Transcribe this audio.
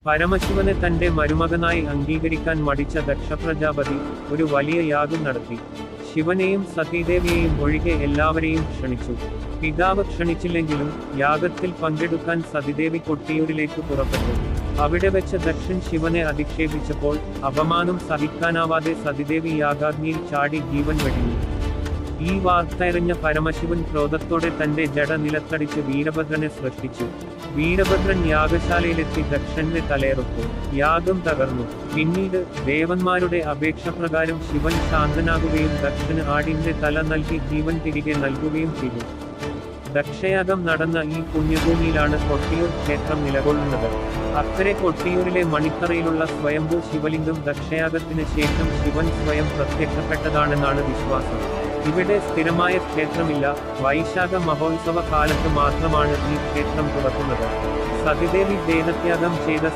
പരമശിവനെ തന്റെ മരുമകനായി അംഗീകരിക്കാൻ മടിച്ച ദക്ഷ പ്രജാപതി ഒരു വലിയ യാഗം നടത്തി. ശിവനെയും സതീദേവിയെയും ഒഴികെ എല്ലാവരെയും ക്ഷണിച്ചു. പിതാവ് ക്ഷണിച്ചില്ലെങ്കിലും യാഗത്തിൽ പങ്കെടുക്കാൻ സതിദേവി കൊട്ടിയൂരിലേക്ക് പുറപ്പെട്ടു. അവിടെ വെച്ച് ദക്ഷൻ ശിവനെ അധിക്ഷേപിച്ചപ്പോൾ അപമാനം സഹിക്കാനാവാതെ സതിദേവി യാഗാഗ്നിയിൽ ചാടി ജീവൻ വെടിഞ്ഞു. ഈ വാർത്തയറിഞ്ഞ പരമശിവൻ ക്രോധത്തോടെ തന്റെ ജട നിലത്തടിച്ച് വീരഭദ്രനെ സൃഷ്ടിച്ചു. വീരഭദ്രൻ യാഗശാലയിലെത്തി ദക്ഷന്റെ തലയെറുത്തു. യാഗം തകർന്നു. പിന്നീട് ദേവന്മാരുടെ അപേക്ഷപ്രകാരം ശിവൻ ശാന്തനാകുകയും ദക്ഷന് ആടിന്റെ തല നൽകി ജീവൻ തിരികെ നൽകുകയും ചെയ്തു. ദക്ഷയാഗം നടന്ന ഈ പുണ്യഭൂമിയിലാണ് കൊട്ടിയൂർ ക്ഷേത്രം നിലകൊള്ളുന്നത്. അക്കരെ കൊട്ടിയൂരിലെ മണിത്തറയിലുള്ള സ്വയംഭൂ ശിവലിംഗം ദക്ഷയാഗത്തിന് ശേഷം ശിവൻ സ്വയം പ്രത്യക്ഷപ്പെട്ടതാണെന്നാണ് വിശ്വാസം. ഇവിടെ സ്ഥിരമായ ക്ഷേത്രമില്ല. വൈശാഖ മഹോത്സവ കാലത്ത് മാത്രമാണ് ഈ ക്ഷേത്രം തുറക്കുന്നത്. സതിദേവി ദേഹത്യാഗം ചെയ്ത